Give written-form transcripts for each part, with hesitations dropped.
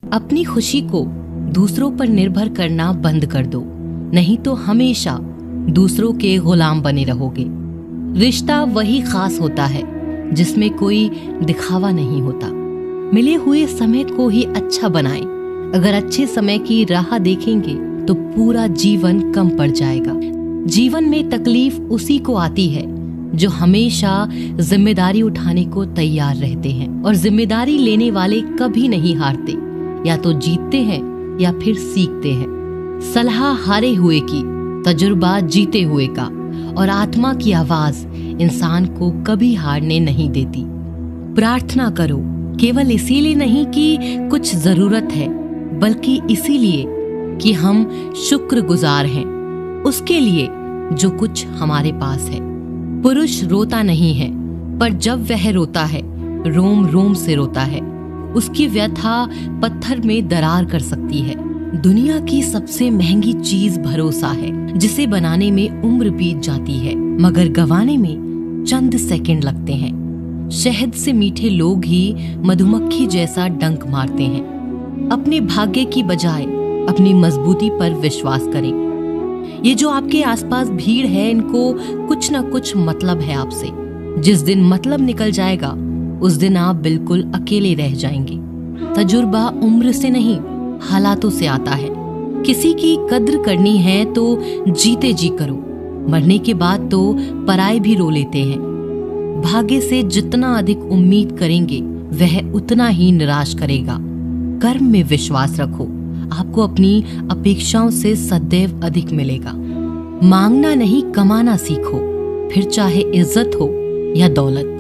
अपनी खुशी को दूसरों पर निर्भर करना बंद कर दो, नहीं तो हमेशा दूसरों के गुलाम बने रहोगे। रिश्ता वही खास होता है जिसमें कोई दिखावा नहीं होता। मिले हुए समय को ही अच्छा बनाएं। अगर अच्छे समय की राह देखेंगे तो पूरा जीवन कम पड़ जाएगा। जीवन में तकलीफ उसी को आती है जो हमेशा जिम्मेदारी उठाने को तैयार रहते हैं, और जिम्मेदारी लेने वाले कभी नहीं हारते, या तो जीतते हैं या फिर सीखते हैं। सलाह हारे हुए की, तजुर्बा जीते हुए का, और आत्मा की आवाज इंसान को कभी हारने नहीं देती। प्रार्थना करो, केवल इसीलिए नहीं कि कुछ जरूरत है, बल्कि इसीलिए कि हम शुक्रगुजार हैं उसके लिए जो कुछ हमारे पास है। पुरुष रोता नहीं है, पर जब वह रोता है रोम रोम से रोता है। उसकी व्यथा पत्थर में दरार कर सकती है। दुनिया की सबसे महंगी चीज भरोसा है, जिसे बनाने में उम्र बीत जाती है मगर गंवाने में चंद सेकंड लगते हैं। शहद से मीठे लोग ही मधुमक्खी जैसा डंक मारते हैं। अपने भाग्य की बजाय अपनी मजबूती पर विश्वास करें। ये जो आपके आसपास भीड़ है, इनको कुछ ना कुछ मतलब है आपसे। जिस दिन मतलब निकल जाएगा उस दिन आप बिल्कुल अकेले रह जाएंगे। तजुर्बा उम्र से नहीं, हालातों से आता है। किसी की कद्र करनी है तो जीते जी करो, मरने के बाद तो पराये भी रो लेते हैं। भाग्य से जितना अधिक उम्मीद करेंगे वह उतना ही निराश करेगा। कर्म में विश्वास रखो, आपको अपनी अपेक्षाओं से सदैव अधिक मिलेगा। मांगना नहीं, कमाना सीखो, फिर चाहे इज्जत हो या दौलत।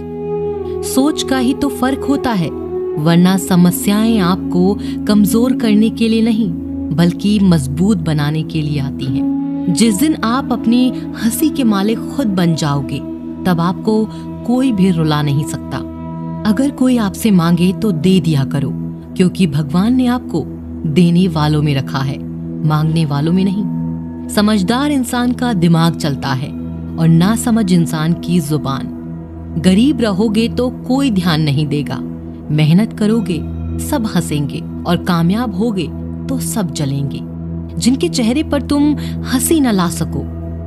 सोच का ही तो फर्क होता है, वरना समस्याएं आपको कमजोर करने के लिए नहीं बल्कि मजबूत बनाने के लिए आती हैं। जिस दिन आप अपनी हंसी के मालिक खुद बन जाओगे तब आपको कोई भी रुला नहीं सकता। अगर कोई आपसे मांगे तो दे दिया करो, क्योंकि भगवान ने आपको देने वालों में रखा है, मांगने वालों में नहीं। समझदार इंसान का दिमाग चलता है और नासमझ इंसान की जुबान। गरीब रहोगे तो कोई ध्यान नहीं देगा, मेहनत करोगे सब हंसेंगे, और कामयाब होगे तो सब जलेंगे। जिनके चेहरे पर तुम हंसी न ला सको,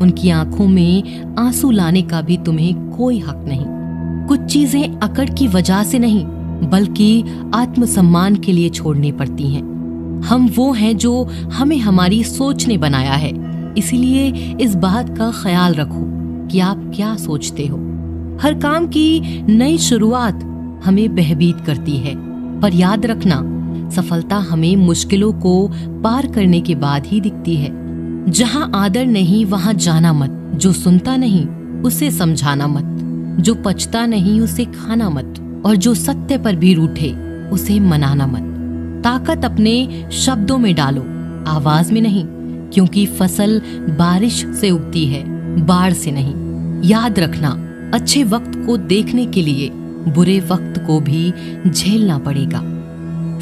उनकी आंखों में आंसू लाने का भी तुम्हें कोई हक नहीं। कुछ चीजें अकड़ की वजह से नहीं बल्कि आत्मसम्मान के लिए छोड़नी पड़ती हैं। हम वो हैं जो हमें हमारी सोच ने बनाया है, इसलिए इस बात का ख्याल रखो कि आप क्या सोचते हो। हर काम की नई शुरुआत हमें भयभीत करती है, पर याद रखना सफलता हमें मुश्किलों को पार करने के बाद ही दिखती है। जहां आदर नहीं वहां जाना मत, जो सुनता नहीं उसे समझाना मत, जो पचता नहीं उसे खाना मत, और जो सत्य पर भी रूठे उसे मनाना मत। ताकत अपने शब्दों में डालो, आवाज में नहीं, क्योंकि फसल बारिश से उगती है, बाढ़ से नहीं। याद रखना, अच्छे वक्त को देखने के लिए बुरे वक्त को भी झेलना पड़ेगा।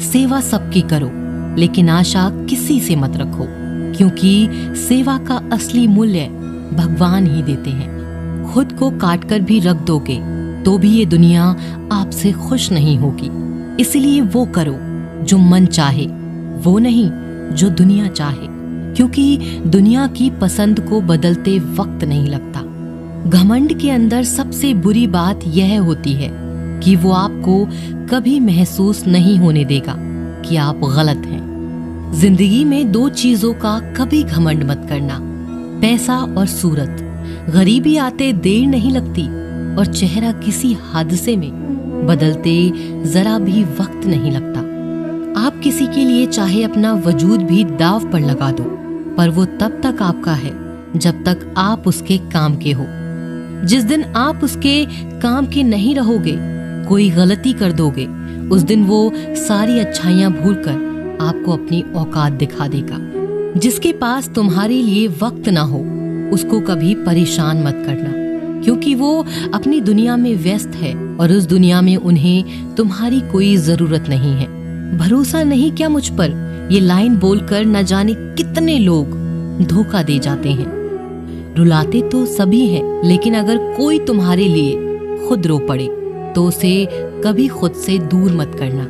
सेवा सबकी करो, लेकिन आशा किसी से मत रखो, क्योंकि सेवा का असली मूल्य भगवान ही देते हैं। खुद को काट कर भी रख दोगे तो भी ये दुनिया आपसे खुश नहीं होगी। इसलिए वो करो जो मन चाहे, वो नहीं जो दुनिया चाहे, क्योंकि दुनिया की पसंद को बदलते वक्त नहीं लगता। घमंड के अंदर सबसे बुरी बात यह होती है कि वो आपको कभी महसूस नहीं होने देगा कि आप गलत हैं। जिंदगी में दो चीजों का कभी घमंड मत करना, पैसा और सूरत। गरीबी आते देर नहीं लगती और चेहरा किसी हादसे में बदलते जरा भी वक्त नहीं लगता। आप किसी के लिए चाहे अपना वजूद भी दाव पर लगा दो, पर वो तब तक आपका है जब तक आप उसके काम के हो। जिस दिन आप उसके काम के नहीं रहोगे, कोई गलती कर दोगे, उस दिन वो सारी अच्छाइयां भूलकर आपको अपनी औकात दिखा देगा। जिसके पास तुम्हारे लिए वक्त ना हो उसको कभी परेशान मत करना, क्योंकि वो अपनी दुनिया में व्यस्त है और उस दुनिया में उन्हें तुम्हारी कोई जरूरत नहीं है। भरोसा नहीं क्या मुझ पर, ये लाइन बोलकर न जाने कितने लोग धोखा दे जाते हैं। रुलाते तो सभी हैं, लेकिन अगर कोई तुम्हारे लिए खुद रो पड़े तो उसे कभी खुद से दूर मत करना।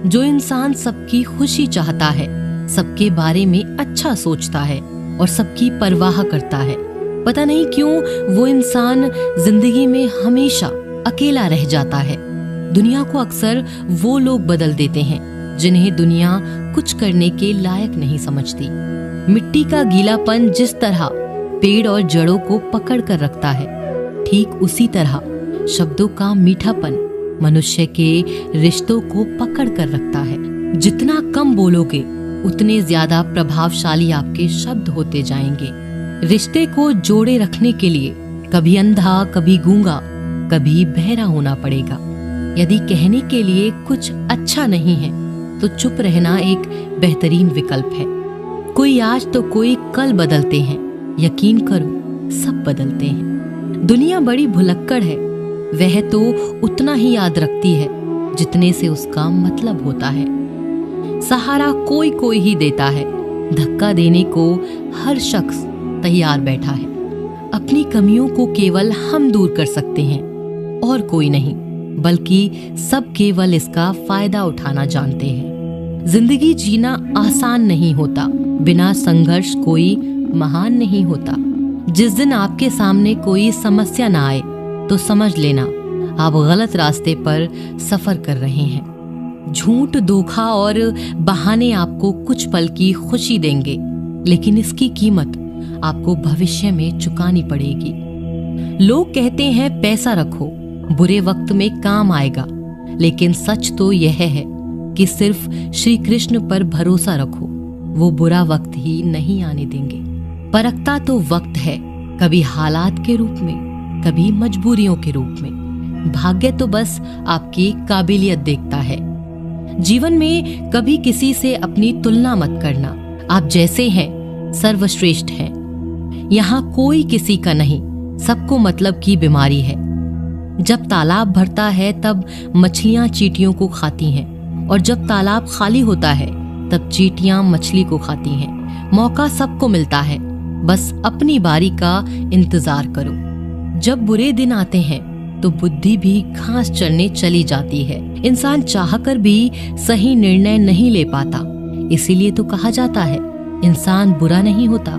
जो इंसान सबकी खुशी चाहता है, सबके बारे में अच्छा सोचता है और सबकी परवाह करता है, पता नहीं क्यों वो इंसान जिंदगी में हमेशा अकेला रह जाता है। दुनिया को अक्सर वो लोग बदल देते हैं जिन्हें दुनिया कुछ करने के लायक नहीं समझती। मिट्टी का गीलापन जिस तरह पेड़ और जड़ों को पकड़ कर रखता है, ठीक उसी तरह शब्दों का मीठापन मनुष्य के रिश्तों को पकड़ कर रखता है। जितना कम बोलोगे उतने ज्यादा प्रभावशाली आपके शब्द होते जाएंगे। रिश्ते को जोड़े रखने के लिए कभी अंधा, कभी गूंगा, कभी बहरा होना पड़ेगा। यदि कहने के लिए कुछ अच्छा नहीं है तो चुप रहना एक बेहतरीन विकल्प है। कोई आज तो कोई कल बदलते हैं, यकीन करो सब बदलते हैं। दुनिया बड़ी भुलक्कड़ है, वह तो उतना ही याद रखती है जितने से उसका मतलब होता है। सहारा कोई कोई ही देता है, धक्का देने को हर शख्स तैयार बैठा है। अपनी कमियों को केवल हम दूर कर सकते हैं और कोई नहीं, बल्कि सब केवल इसका फायदा उठाना जानते हैं। जिंदगी जीना आसान नहीं होता, बिना संघर्ष कोई महान नहीं होता। जिस दिन आपके सामने कोई समस्या ना आए तो समझ लेना आप गलत रास्ते पर सफर कर रहे हैं। झूठ, धोखा और बहाने आपको कुछ पल की खुशी देंगे, लेकिन इसकी कीमत आपको भविष्य में चुकानी पड़ेगी। लोग कहते हैं पैसा रखो, बुरे वक्त में काम आएगा, लेकिन सच तो यह है कि सिर्फ श्री कृष्ण पर भरोसा रखो, वो बुरा वक्त ही नहीं आने देंगे। परखता तो वक्त है, कभी हालात के रूप में, कभी मजबूरियों के रूप में। भाग्य तो बस आपकी काबिलियत देखता है। जीवन में कभी किसी से अपनी तुलना मत करना। आप जैसे हैं सर्वश्रेष्ठ हैं। यहाँ कोई किसी का नहीं, सबको मतलब की बीमारी है। जब तालाब भरता है तब मछलियां चींटियों को खाती हैं, और जब तालाब खाली होता है तब चींटियां मछली को खाती हैं। मौका सबको मिलता है, बस अपनी बारी का इंतजार करो। जब बुरे दिन आते हैं तो बुद्धि भी घास चरने चली जाती है। इंसान चाहकर भी सही निर्णय नहीं ले पाता, इसीलिए तो कहा जाता है इंसान बुरा नहीं होता,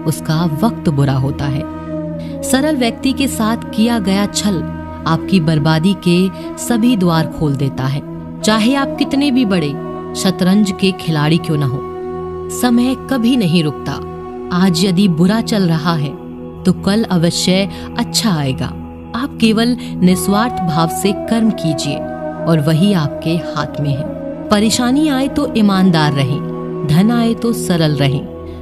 उसका वक्त बुरा होता है। सरल व्यक्ति के साथ किया गया छल आपकी बर्बादी के सभी द्वार खोल देता है, चाहे आप कितने भी बड़े शतरंज के खिलाड़ी क्यों न हो। समय कभी नहीं रुकता। आज यदि बुरा चल रहा है तो कल अवश्य अच्छा आएगा। आप केवल निस्वार्थ भाव से कर्म कीजिए और वही आपके हाथ में है। परेशानी आए तो ईमानदार रहें, धन आए तो सरल रहें,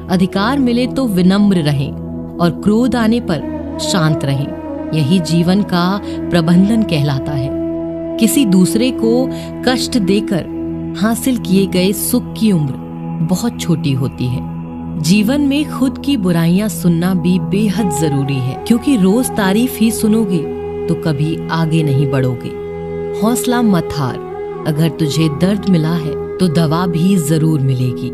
अधिकार मिले तो विनम्र रहें और क्रोध आने पर शांत रहें। यही जीवन का प्रबंधन कहलाता है। किसी दूसरे को कष्ट देकर हासिल किए गए सुख की उम्र बहुत छोटी होती है। जीवन में खुद की बुराइयां सुनना भी बेहद जरूरी है, क्योंकि रोज तारीफ ही सुनोगे तो कभी आगे नहीं बढ़ोगे। हौसला मत हार, अगर तुझे दर्द मिला है तो दवा भी जरूर मिलेगी।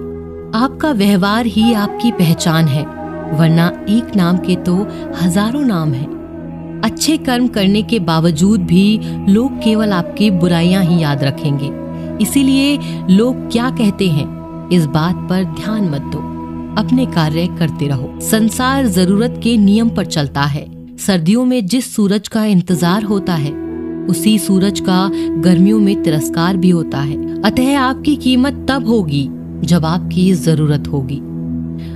आपका व्यवहार ही आपकी पहचान है, वरना एक नाम के तो हजारों नाम हैं। अच्छे कर्म करने के बावजूद भी लोग केवल आपकी बुराइयां ही याद रखेंगे। इसीलिए लोग क्या कहते हैं इस बात पर ध्यान मत दो, अपने कार्य करते रहो। संसार जरूरत के नियम पर चलता है। सर्दियों में जिस सूरज का इंतजार होता है उसी सूरज का गर्मियों में तिरस्कार भी होता है। अतः आपकी कीमत तब होगी जब आपकी जरूरत होगी।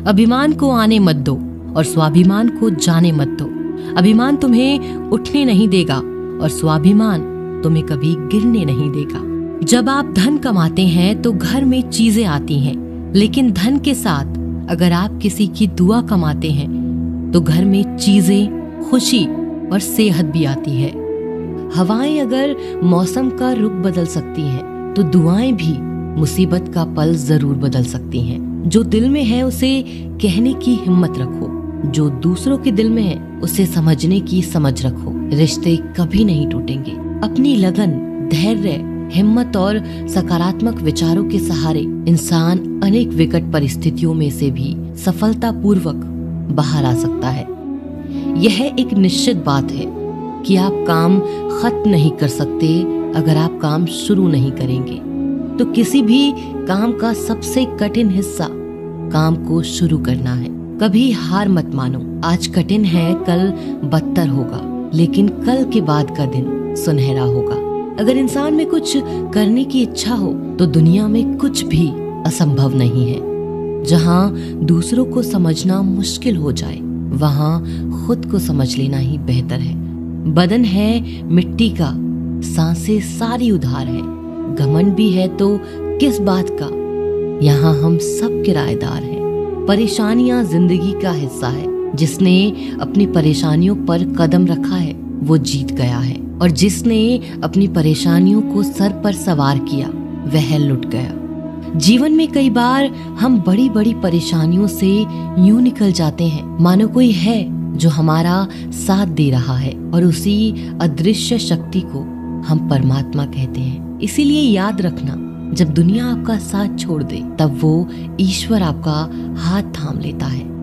अभिमान को आने मत दो और स्वाभिमान को जाने मत दो। अभिमान तुम्हें उठने नहीं देगा और स्वाभिमान तुम्हें कभी गिरने नहीं देगा। जब आप धन कमाते हैं तो घर में चीजें आती हैं, लेकिन धन के साथ अगर आप किसी की दुआ कमाते हैं तो घर में चीजें, खुशी और सेहत भी आती है। हवाएं अगर मौसम का रुख बदल सकती हैं तो दुआएं भी मुसीबत का पल जरूर बदल सकती हैं। जो दिल में है उसे कहने की हिम्मत रखो, जो दूसरों के दिल में है उसे समझने की समझ रखो। रिश्ते कभी नहीं टूटेंगे। अपनी लगन, धैर्य, हिम्मत और सकारात्मक विचारों के सहारे इंसान अनेक विकट परिस्थितियों में से भी सफलतापूर्वक बाहर आ सकता है। यह एक निश्चित बात है कि आप काम खत्म नहीं कर सकते अगर आप काम शुरू नहीं करेंगे। तो किसी भी काम का सबसे कठिन हिस्सा काम को शुरू करना है। कभी हार मत मानो। आज कठिन है, कल बदतर होगा, लेकिन कल के बाद का दिन सुनहरा होगा। अगर इंसान में कुछ करने की इच्छा हो तो दुनिया में कुछ भी असंभव नहीं है। जहाँ दूसरों को समझना मुश्किल हो जाए, वहाँ खुद को समझ लेना ही बेहतर है। बदन है मिट्टी का, सांसें सारी उधार है। घमंड भी है तो किस बात का, यहाँ हम सब किराएदार हैं। परेशानियां जिंदगी का हिस्सा है। जिसने अपनी परेशानियों पर कदम रखा है वो जीत गया है, और जिसने अपनी परेशानियों को सर पर सवार किया वह लुट गया। जीवन में कई बार हम बड़ी बड़ी परेशानियों से यूं निकल जाते हैं मानो कोई है जो हमारा साथ दे रहा है, और उसी अदृश्य शक्ति को हम परमात्मा कहते हैं। इसीलिए याद रखना, जब दुनिया आपका साथ छोड़ दे तब वो ईश्वर आपका हाथ थाम लेता है।